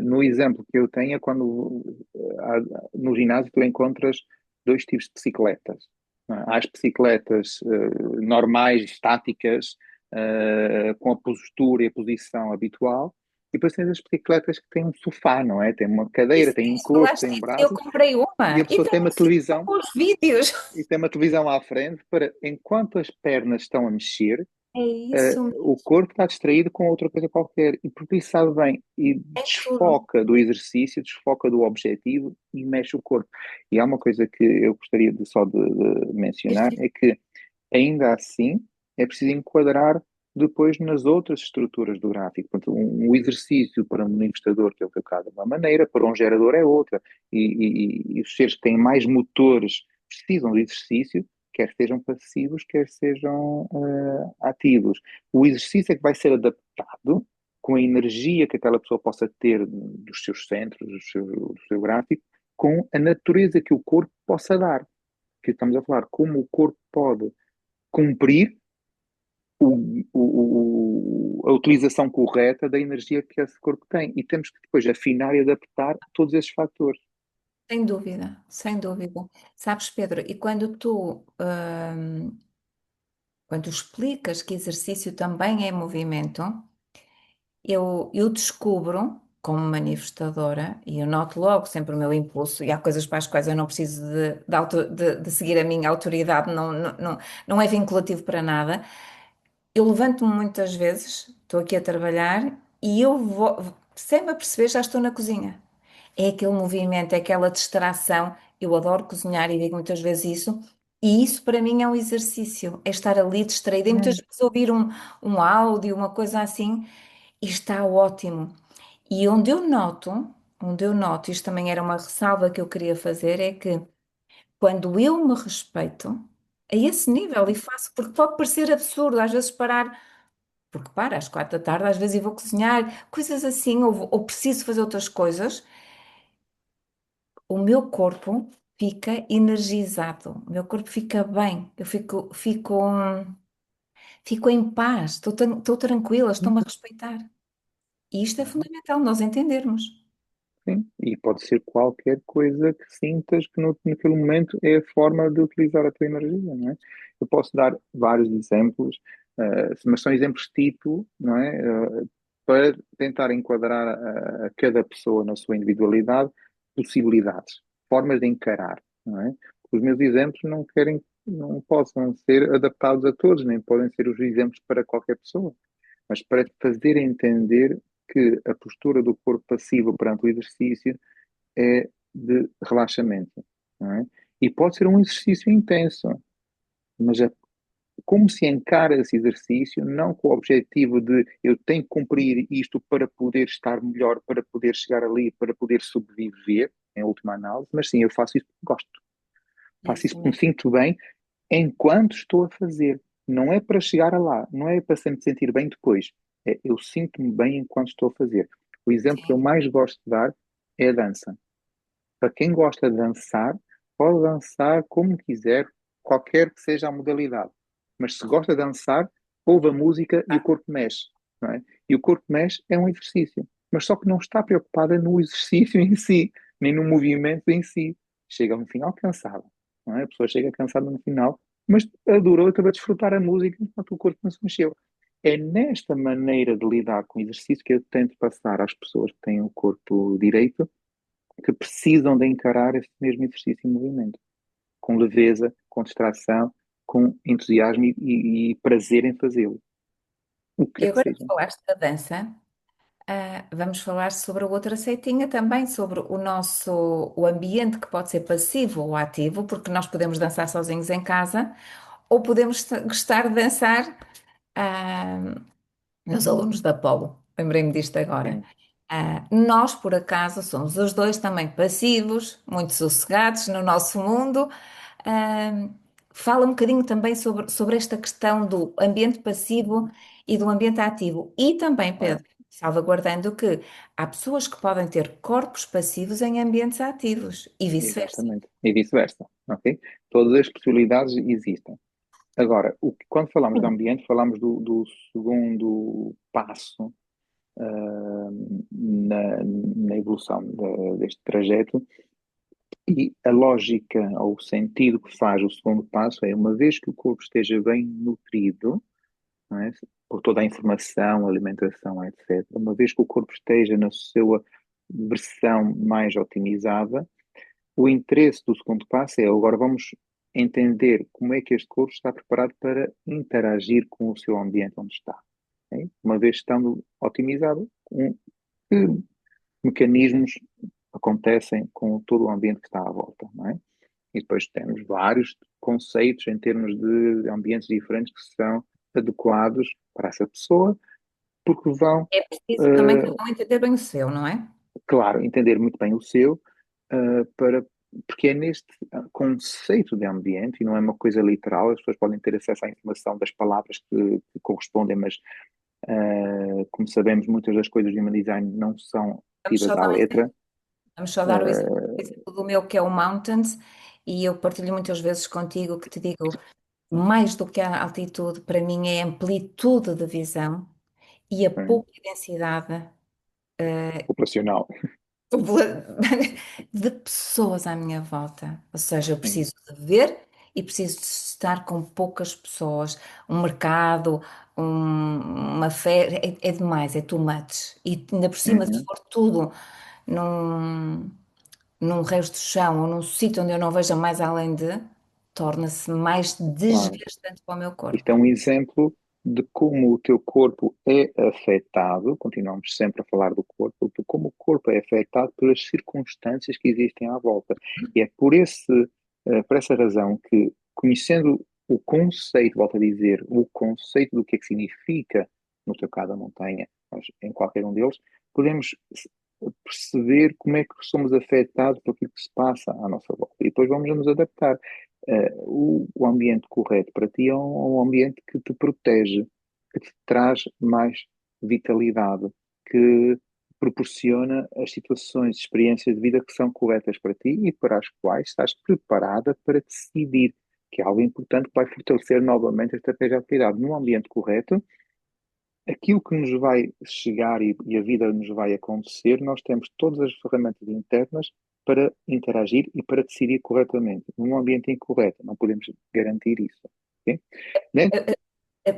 No exemplo que eu tenho é quando no ginásio tu encontras dois tipos de bicicletas. Não é? Há as bicicletas normais, estáticas, com a postura e a posição habitual, e depois tens as bicicletas que têm um sofá, não é? Tem uma cadeira, Isso, tem isso, lá encosto, está. tem Eu braços, comprei e uma a e pessoa tenho tem uma assim televisão, os vídeos. e tem uma televisão à frente para, enquanto as pernas estão a mexer, É isso mesmo. o corpo está distraído com outra coisa qualquer e porque isso sabe bem e É tudo. desfoca do exercício, desfoca do objetivo e mexe o corpo. E há uma coisa que eu gostaria de mencionar, é que ainda assim é preciso enquadrar depois nas outras estruturas do gráfico. Portanto, um exercício para um manifestador, que é o teu caso, é uma maneira, para um gerador é outra. E os seres que têm mais motores precisam de exercício, quer sejam passivos, quer sejam ativos. O exercício é que vai ser adaptado com a energia que aquela pessoa possa ter dos seus centros, do seu gráfico, com a natureza que o corpo possa dar. Que estamos a falar, como o corpo pode cumprir a utilização correta da energia que esse corpo tem. E temos que depois afinar e adaptar todos esses fatores. Sem dúvida, sem dúvida. Sabes, Pedro, e quando explicas que exercício também é movimento, eu descubro, como manifestadora, e eu noto logo sempre o meu impulso, e há coisas para as quais eu não preciso de seguir a minha autoridade, não é vinculativo para nada. Eu levanto-me muitas vezes, estou aqui a trabalhar, e eu vou, sem me aperceber, já estou na cozinha. É aquele movimento, é aquela distração. Eu adoro cozinhar e digo muitas vezes isso. E isso para mim é um exercício, é estar ali distraída. E muitas Hum. vezes ouvir um áudio, uma coisa assim, e está ótimo. E onde eu noto, isto também era uma ressalva que eu queria fazer, é que quando eu me respeito, a esse nível e faço, porque pode parecer absurdo às vezes parar, porque para às 4 da tarde, às vezes eu vou cozinhar, coisas assim, ou preciso fazer outras coisas, o meu corpo fica energizado, o meu corpo fica bem, eu fico em paz, estou tranquila, estão-me a respeitar. E isto é fundamental, nós entendermos. Sim, e pode ser qualquer coisa que sintas que naquele momento é a forma de utilizar a tua energia, não é? Eu posso dar vários exemplos, mas são exemplos tipo, não é? Para tentar enquadrar a cada pessoa na sua individualidade, possibilidades, formas de encarar, não é? Os meus exemplos não possam ser adaptados a todos, nem podem ser os exemplos para qualquer pessoa, mas para te fazer entender que a postura do corpo passivo perante o exercício é de relaxamento, não é? E pode ser um exercício intenso, mas como se encara esse exercício, não com o objetivo de eu tenho que cumprir isto para poder estar melhor, para poder chegar ali, para poder sobreviver, em última análise, mas sim, eu faço isso porque gosto. É Faço isso isso porque me mesmo. sinto bem enquanto estou a fazer. Não é para chegar a lá, não é para sempre sentir bem depois. É eu sinto-me bem enquanto estou a fazer. O exemplo que eu Sim. mais gosto de dar é a dança. Para quem gosta de dançar, pode dançar como quiser, qualquer que seja a modalidade. Mas se gosta de dançar, ouve a música e o corpo mexe, não é? E o corpo mexe é um exercício. Mas só que não está preocupada no exercício em si, nem no movimento em si. Chega no final cansada, não é? A pessoa chega cansada no final, mas adorou, acabou de desfrutar a música enquanto o corpo não se mexeu. É nesta maneira de lidar com o exercício que eu tento passar às pessoas que têm o corpo direito que precisam de encarar esse mesmo exercício em movimento, com leveza, com distração, com entusiasmo e prazer em fazê-lo, o que E quer que agora que seja. falaste da dança, vamos falar sobre a outra seitinha também, sobre o ambiente que pode ser passivo ou ativo, porque nós podemos dançar sozinhos em casa ou podemos gostar de dançar. ah, Meus alunos da Polo, lembrei-me disto agora. Sim, Nós, por acaso, somos os dois também passivos, muito sossegados no nosso mundo. Ah, Fala um bocadinho também sobre esta questão do ambiente passivo e do ambiente ativo. E também, ora, Pedro, salvaguardando que há pessoas que podem ter corpos passivos em ambientes ativos e vice-versa. exatamente. E vice-versa, ok? Todas as possibilidades existem. Agora, quando falamos de ambiente, falamos do segundo passo na evolução deste trajeto. E a lógica ou o sentido que faz o segundo passo é, uma vez que o corpo esteja bem nutrido, não é? Por toda a informação, alimentação, etc., uma vez que o corpo esteja na sua versão mais otimizada, o interesse do segundo passo é agora vamos entender como é que este corpo está preparado para interagir com o seu ambiente onde está. Ok? Uma vez estando otimizado, que mecanismos acontecem com todo o ambiente que está à volta, não é? E depois temos vários conceitos em termos de ambientes diferentes que são adequados para essa pessoa, porque vão, É preciso também cada eh, um entender bem o seu, não é? claro, entender muito bem o seu, para, porque é neste conceito de ambiente, e não é uma coisa literal, as pessoas podem ter acesso à informação das palavras que correspondem, mas, como sabemos, muitas das coisas do Human Design não são Vamos tidas só à dar letra. Vamos só dar eh, o exemplo do meu, que é o Mountains, e eu partilho muitas vezes contigo que te digo, mais do que a altitude, para mim é a amplitude de visão e a eh, pouca densidade Populacional. de pessoas à minha volta. Ou seja, eu Sim. preciso de ver e preciso de estar com poucas pessoas. Um mercado, uma festa, é demais, é too much. E ainda por cima, se Uhum, for tudo num, num resto de chão ou num sítio onde eu não veja mais além de, torna-se mais claro. desgastante para o meu Isto corpo. é um exemplo de como o teu corpo é afetado, continuamos sempre a falar do corpo, de como o corpo é afetado pelas circunstâncias que existem à volta. E é por essa razão que, conhecendo o conceito, volto a dizer, o conceito do que é que significa, no teu caso a montanha, mas em qualquer um deles, podemos perceber como é que somos afetados por aquilo que se passa à nossa volta. E depois vamos nos adaptar. O ambiente correto para ti é um ambiente que te protege, que te traz mais vitalidade, que proporciona as situações, experiências de vida que são corretas para ti e para as quais estás preparada para decidir, que é algo importante que vai fortalecer novamente a estratégia de atividade. Num ambiente correto, aquilo que nos vai chegar e a vida nos vai acontecer, nós temos todas as ferramentas internas para interagir e para decidir corretamente. Num ambiente incorreto, não podemos garantir isso. Ok? Né?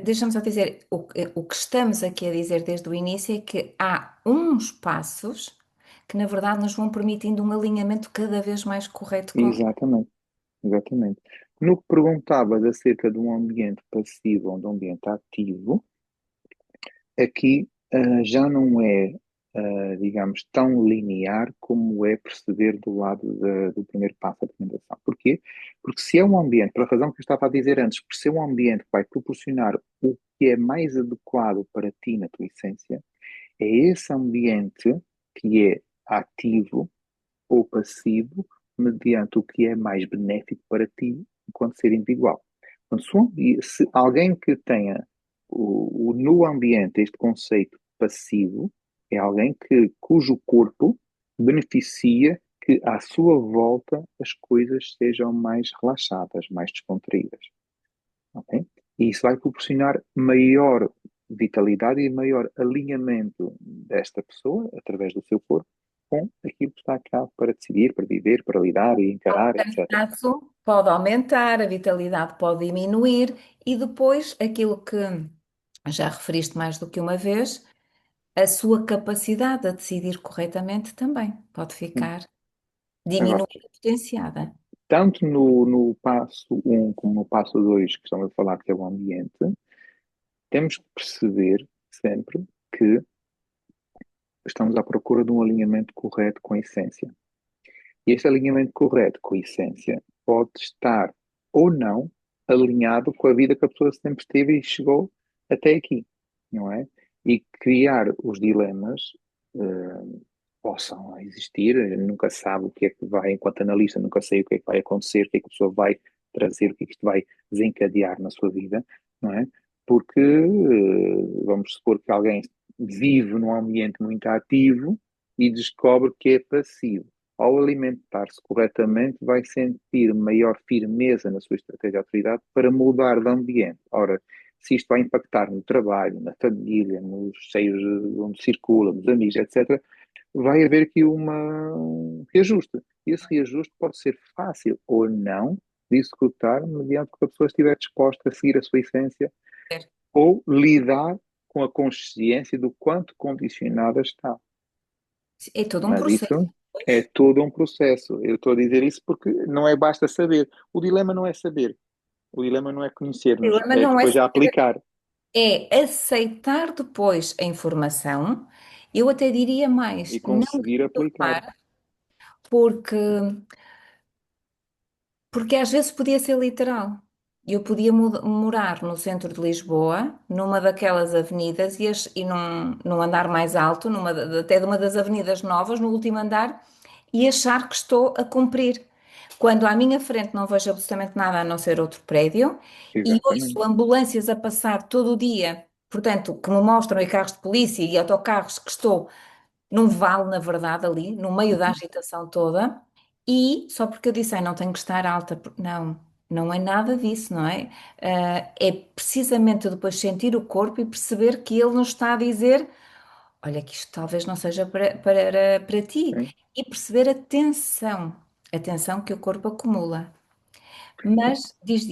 Deixa-me só dizer, o que estamos aqui a dizer desde o início é que há uns passos que, na verdade, nos vão permitindo um alinhamento cada vez mais correto com aquilo. Exatamente, exatamente. No que perguntavas acerca de um ambiente passivo ou de um ambiente ativo, aqui já não é, digamos, tão linear como é perceber do lado do primeiro passo da recomendação. Porquê? Porque se é um ambiente, pela razão que eu estava a dizer antes, por ser um ambiente que vai proporcionar o que é mais adequado para ti na tua essência, é esse ambiente que é ativo ou passivo, mediante o que é mais benéfico para ti enquanto ser individual. Portanto, se alguém que tenha no ambiente este conceito passivo, é alguém cujo corpo beneficia que à sua volta as coisas sejam mais relaxadas, mais descontraídas. Ok? E isso vai proporcionar maior vitalidade e maior alinhamento desta pessoa, através do seu corpo, com aquilo que está cá para decidir, para viver, para lidar e encarar, O etc. cansaço pode aumentar, a vitalidade pode diminuir e depois aquilo que já referiste mais do que uma vez, a sua capacidade a decidir corretamente também pode ficar Agora, diminuída, potenciada. tanto no passo um como no passo 2, que estamos a falar que é o ambiente, temos que perceber sempre que estamos à procura de um alinhamento correto com a essência. E este alinhamento correto com a essência pode estar ou não alinhado com a vida que a pessoa sempre teve e chegou até aqui, não é? E criar os dilemas possam existir, nunca sabe o que é que vai, enquanto analista, nunca sei o que é que vai acontecer, o que é que a pessoa vai trazer, o que é que isto vai desencadear na sua vida, não é? Porque vamos supor que alguém vive num ambiente muito ativo e descobre que é passivo. Ao alimentar-se corretamente, vai sentir maior firmeza na sua estratégia de autoridade para mudar de ambiente. Ora, se isto vai impactar no trabalho, na família, nos seios onde circula, nos amigos, etc., vai haver aqui um reajuste. E esse reajuste pode ser fácil ou não de executar mediante que a pessoa estiver disposta a seguir a sua essência ou lidar com a consciência do quanto condicionada está. É todo um Mas processo. isso é Pois. todo um processo. Eu estou a dizer isso porque não é basta saber. O dilema não é saber. O dilema não é O conhecermos, problema é não é depois a saber, aplicar é aceitar depois a informação. Eu até diria e mais, não conseguir aplicar. ignorar, porque às vezes podia ser literal. Eu podia morar no centro de Lisboa, numa daquelas avenidas e num andar mais alto, até de uma das avenidas novas, no último andar, e achar que estou a cumprir. Quando à minha frente não vejo absolutamente nada a não ser outro prédio e ouço Exatamente. ambulâncias a passar todo o dia, portanto, que me mostram e carros de polícia e autocarros que estou num vale, na verdade, ali, no meio da Uhum. agitação toda, e só porque eu disse, ai, não tenho que estar alta, não, não é nada disso, não é? É precisamente depois sentir o corpo e perceber que ele nos está a dizer, olha, que isto talvez não seja para ti, Sim. e perceber a tensão que o corpo acumula. Mas, diz,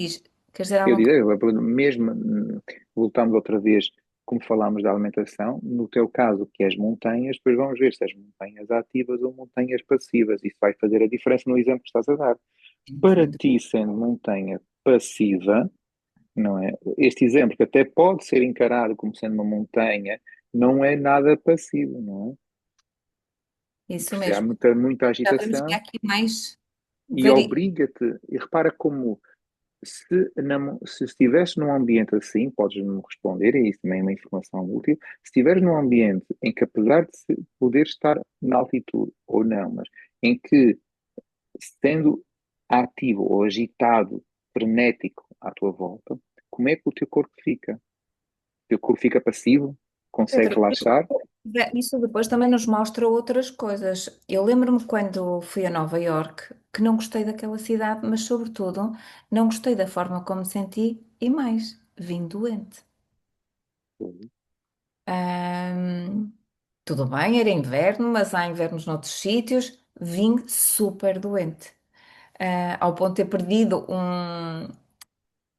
queres dizer Eu alguma coisa? diria, mesmo voltando outra vez, como falámos da alimentação, no teu caso, que és montanhas, depois vamos ver se és montanhas ativas ou montanhas passivas. Isso vai fazer a diferença no exemplo que estás a dar. Para Sem ti, sendo montanha passiva, não é? Este exemplo, que até pode ser encarado como sendo uma montanha, não é nada passivo, não é? Isso Porque há mesmo. muita Já vamos ter agitação aqui mais e vari... obriga-te, e repara como. Se estiveres num ambiente assim, podes-me responder, e isso também é uma informação útil. Se estiveres num ambiente em que, apesar de poder estar na altitude ou não, mas em que, sendo ativo ou agitado, frenético à tua volta, como é que o teu corpo fica? O teu corpo fica passivo? Consegue Pedro, relaxar? isso depois também nos mostra outras coisas. Eu lembro-me quando fui a Nova Iorque que não gostei daquela cidade, mas sobretudo não gostei da forma como me senti e mais, vim doente. Ahm, Tudo bem, era inverno, mas há invernos noutros sítios. Vim super doente. Ao ponto de ter perdido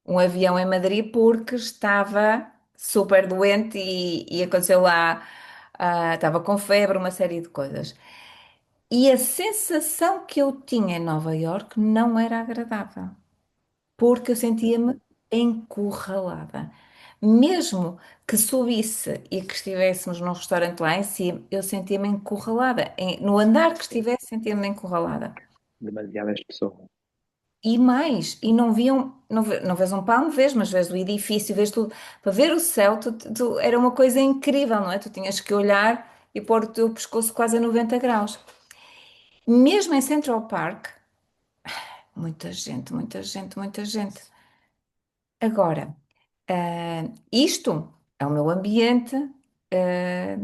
um avião em Madrid porque estava super doente e aconteceu lá, estava com febre, uma série de coisas. E a sensação que eu tinha em Nova Iorque não era agradável, porque eu sentia-me encurralada. Mesmo que subisse e que estivéssemos num restaurante lá em cima, eu sentia-me encurralada. No andar que estivesse, sentia-me encurralada. Demasiadas pessoas. E mais, e não viam, não vês um palmo, vês, mas vês o edifício, vês tudo. Para ver o céu, era uma coisa incrível, não é? Tu tinhas que olhar e pôr o teu pescoço quase a 90 graus. Mesmo em Central Park, muita gente, muita gente, muita gente. Agora, isto é o meu ambiente, ah,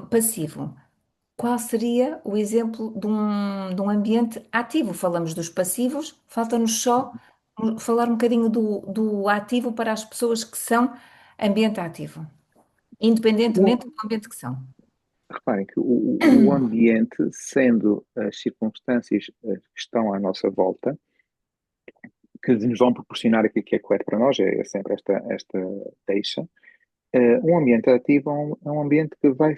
passivo. Qual seria o exemplo de um ambiente ativo? Falamos dos passivos, falta-nos só falar um bocadinho do ativo para as pessoas que são ambiente ativo, independentemente do ambiente que são. Reparem que o ambiente, sendo as circunstâncias que estão à nossa volta, que nos vão proporcionar aquilo que é correto para nós, é sempre esta deixa. Um ambiente ativo é um ambiente que vai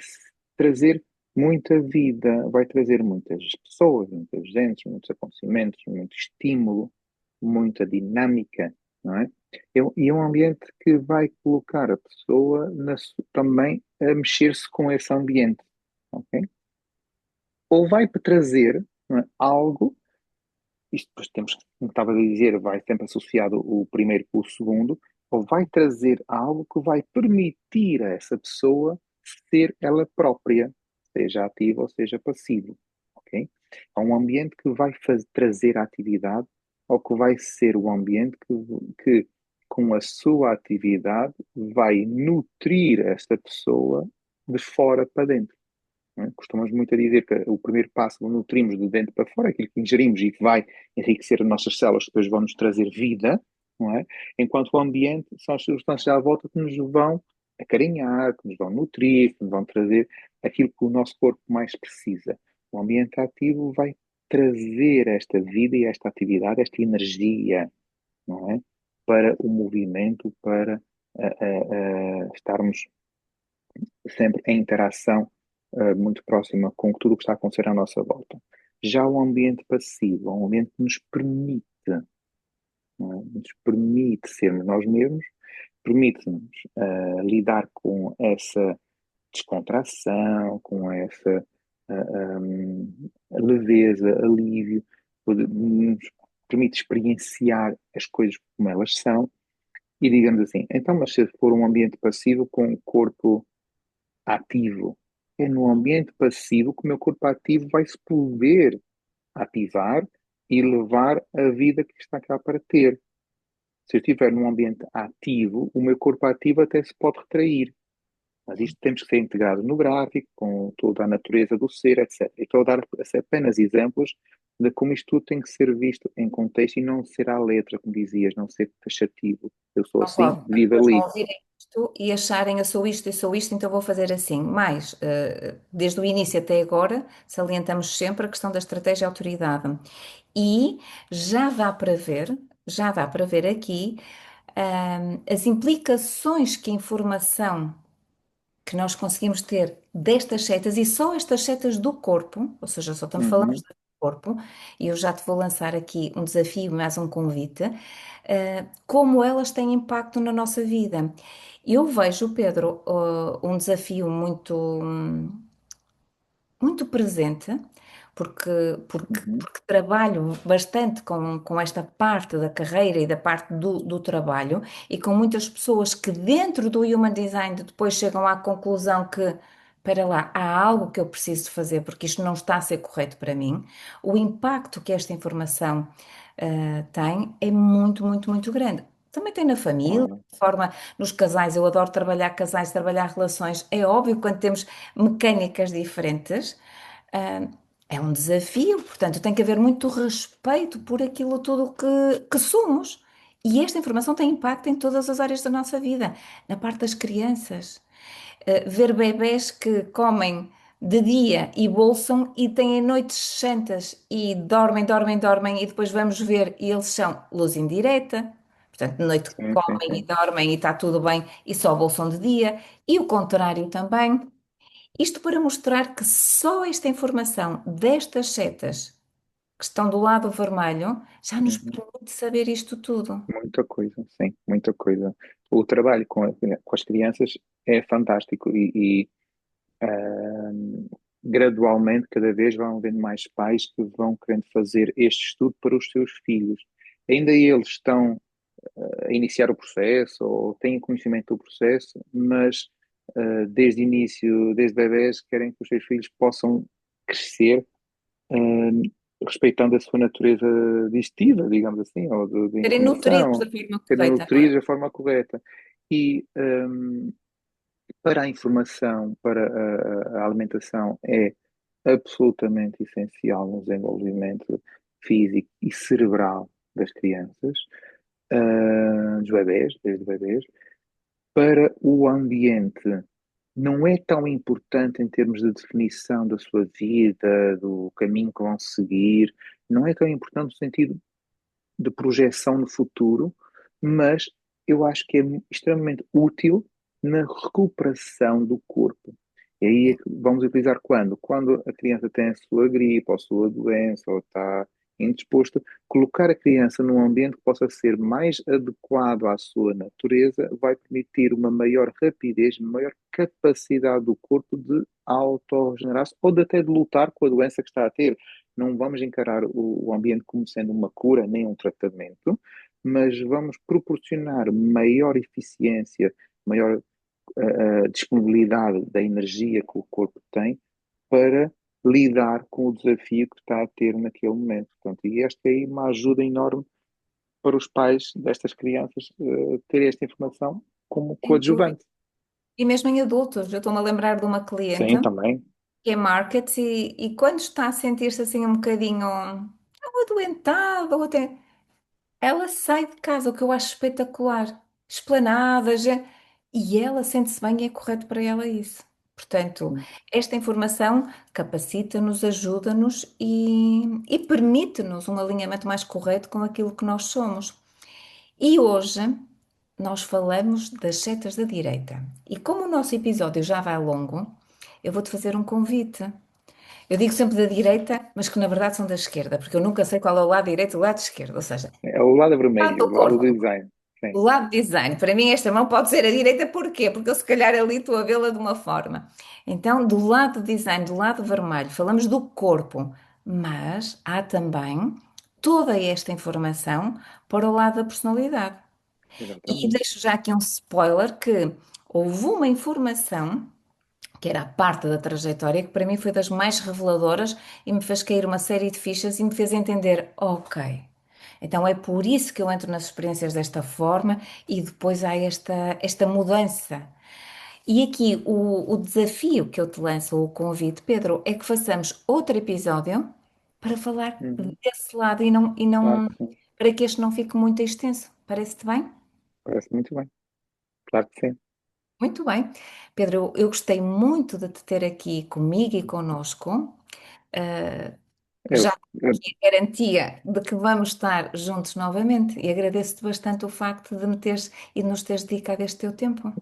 trazer muita vida, vai trazer muitas pessoas, muitas gentes, muitos acontecimentos, muito estímulo, muita dinâmica, não é? E é um ambiente que vai colocar a pessoa também a mexer-se com esse ambiente, ok? Ou vai trazer, não é, algo, isto depois temos, como estava a dizer, vai sempre associado o primeiro com o segundo, ou vai trazer algo que vai permitir a essa pessoa ser ela própria, seja ativa ou seja passiva, ok? É um ambiente que vai trazer a atividade ou que vai ser o ambiente que, com a sua atividade, vai nutrir esta pessoa de fora para dentro, não é? Costumamos muito a dizer que o primeiro passo o nutrimos de dentro para fora, aquilo que ingerimos e que vai enriquecer as nossas células, que depois vão nos trazer vida, não é? Enquanto o ambiente são as substâncias à volta que nos vão acarinhar, que nos vão nutrir, que nos vão trazer aquilo que o nosso corpo mais precisa. O ambiente ativo vai trazer esta vida e esta atividade, esta energia, não é? Para o movimento, para estarmos sempre em interação muito próxima com tudo o que está a acontecer à nossa volta. Já o ambiente passivo é um ambiente que nos permite, não é? Nos permite sermos nós mesmos, permite-nos lidar com essa descontração, com essa leveza, alívio, nos permite experienciar as coisas como elas são e digamos assim, então, mas se for um ambiente passivo com o corpo ativo. É no ambiente passivo que o meu corpo ativo vai se poder ativar e levar a vida que está cá para ter. Se eu estiver num ambiente ativo, o meu corpo ativo até se pode retrair. Mas isto temos que ser integrado no gráfico, com toda a natureza do ser, etc. E estou a dar apenas exemplos de como isto tudo tem que ser visto em contexto e não ser à letra, como dizias, não ser taxativo. Eu sou assim, Concordo. As vivo pessoas não ali. ouvirem isto e acharem eu sou isto, então vou fazer assim. Mas, desde o início até agora, salientamos sempre a questão da estratégia e autoridade. E já dá para ver, já dá para ver aqui, as implicações que a informação que nós conseguimos ter destas setas e só estas setas do corpo, ou seja, só estamos falamos Uhum. do corpo, e eu já te vou lançar aqui um desafio, mais um convite, como elas têm impacto na nossa vida. Eu vejo, Pedro, um desafio muito, muito presente Uhum. porque trabalho bastante com esta parte da carreira e da parte do trabalho e com muitas pessoas que dentro do Human Design depois chegam à conclusão que, para lá, há algo que eu preciso fazer porque isto não está a ser correto para mim. O impacto que esta informação tem é muito, muito, muito grande. Também tem na família, Claro. de forma nos casais. Eu adoro trabalhar casais, trabalhar relações. É óbvio que quando temos mecânicas diferentes, ah, é um desafio. Portanto, tem que haver muito respeito por aquilo tudo que somos. E esta informação tem impacto em todas as áreas da nossa vida. Na parte das crianças, ver bebés que comem de dia e bolsam e têm noites santas e dormem, dormem, dormem e depois vamos ver e eles são luz indireta. Portanto, de noite Sim, sim, comem e sim. dormem e está tudo bem e só bolsam de dia. E o contrário também. Isto para mostrar que só esta informação destas setas que estão do lado vermelho já nos Uhum. permite saber isto tudo. Muita coisa, sim, muita coisa. O trabalho com as crianças é fantástico e, gradualmente, cada vez vão havendo mais pais que vão querendo fazer este estudo para os seus filhos. Ainda eles estão a iniciar o processo ou têm conhecimento do processo, mas desde início, desde bebés, querem que os seus filhos possam crescer respeitando a sua natureza distintiva, digamos assim, ou de Serem nutridos informação, da forma serem correta, não é? nutridos da forma correta. E para a informação, para a alimentação, é absolutamente essencial no desenvolvimento físico e cerebral das crianças, dos bebés, desde bebés, para o ambiente. Não é tão importante em termos de definição da sua vida, do caminho que vão seguir, não é tão importante no sentido de projeção no futuro, mas eu acho que é extremamente útil na recuperação do corpo. E aí é que vamos utilizar quando? Quando a criança tem a sua gripe, ou a sua doença, ou está indisposta, colocar a criança num ambiente que possa ser mais adequado à sua natureza vai permitir uma maior rapidez, uma maior capacidade do corpo de autorregenerar-se ou de até de lutar com a doença que está a ter. Não vamos encarar o ambiente como sendo uma cura nem um tratamento, mas vamos proporcionar maior eficiência, maior disponibilidade da energia que o corpo tem para lidar com o desafio que está a ter naquele momento. Portanto, e esta é aí uma ajuda enorme para os pais destas crianças ter esta informação como Sem dúvida. coadjuvante. E mesmo em adultos, eu estou-me a lembrar de uma cliente Sim, também. que é market e quando está a sentir-se assim um bocadinho ou adoentada ou até ela sai de casa, o que eu acho espetacular. Esplanada, e ela sente-se bem e é correto para ela isso. Portanto, esta informação capacita-nos, ajuda-nos e permite-nos um alinhamento mais correto com aquilo que nós somos. E hoje nós falamos das setas da direita. E como o nosso episódio já vai longo, eu vou-te fazer um convite. Eu digo sempre da direita, mas que na verdade são da esquerda, porque eu nunca sei qual é o lado direito e o lado esquerdo. Ou seja, É o lado lado vermelho, do o lado do corpo. design. Sim, O lado design. Para mim, esta mão pode ser a direita, porquê? Porque eu se calhar ali estou a vê-la de uma forma. Então, do lado design, do lado vermelho, falamos do corpo, mas há também toda esta informação para o lado da personalidade. E exatamente. deixo já aqui um spoiler que houve uma informação, que era a parte da trajetória, que para mim foi das mais reveladoras e me fez cair uma série de fichas e me fez entender, ok, então é por isso que eu entro nas experiências desta forma e depois há esta mudança. E aqui o desafio que eu te lanço, ou o convite, Pedro, é que façamos outro episódio para falar Uhum. desse lado e Claro não, que sim. para que este não fique muito extenso. Parece-te bem? Parece muito bem. Claro que sim. Muito bem. Pedro, eu gostei muito de te ter aqui comigo e connosco. Uh, Eu, já tenho eu- aqui a garantia de que vamos estar juntos novamente e agradeço-te bastante o facto de me teres e de nos teres dedicado este teu tempo.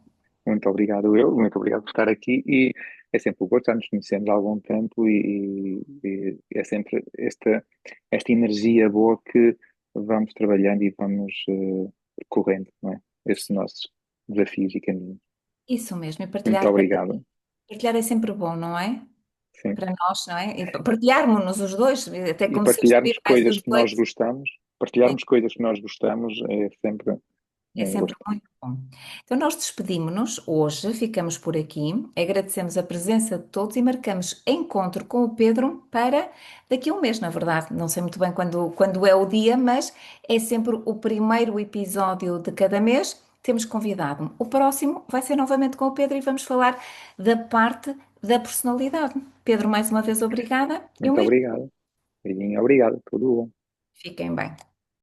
muito obrigado, muito obrigado por estar aqui e é sempre um gosto, já nos conhecemos há algum tempo e é sempre esta energia boa que vamos trabalhando e vamos correndo, não é? Estes nossos desafios e caminhos. Isso mesmo, e Muito obrigado. partilhar é sempre bom, não é? sim. para nós, não é? E partilharmos-nos os dois, até E como se isto vir partilharmos mais coisas dos que dois. nós gostamos, Sim. partilharmos coisas que nós gostamos é sempre É sempre engraçado. muito bom. Então, nós despedimos-nos hoje, ficamos por aqui, agradecemos a presença de todos e marcamos encontro com o Pedro para daqui a um mês, na verdade. Não sei muito bem quando é o dia, mas é sempre o primeiro episódio de cada mês. Temos convidado. O próximo vai ser novamente com o Pedro e vamos falar da parte da personalidade. Pedro, mais uma vez, obrigada e um Muito beijinho. obrigado. Beijinho, obrigado. Tudo bom. Fiquem bem.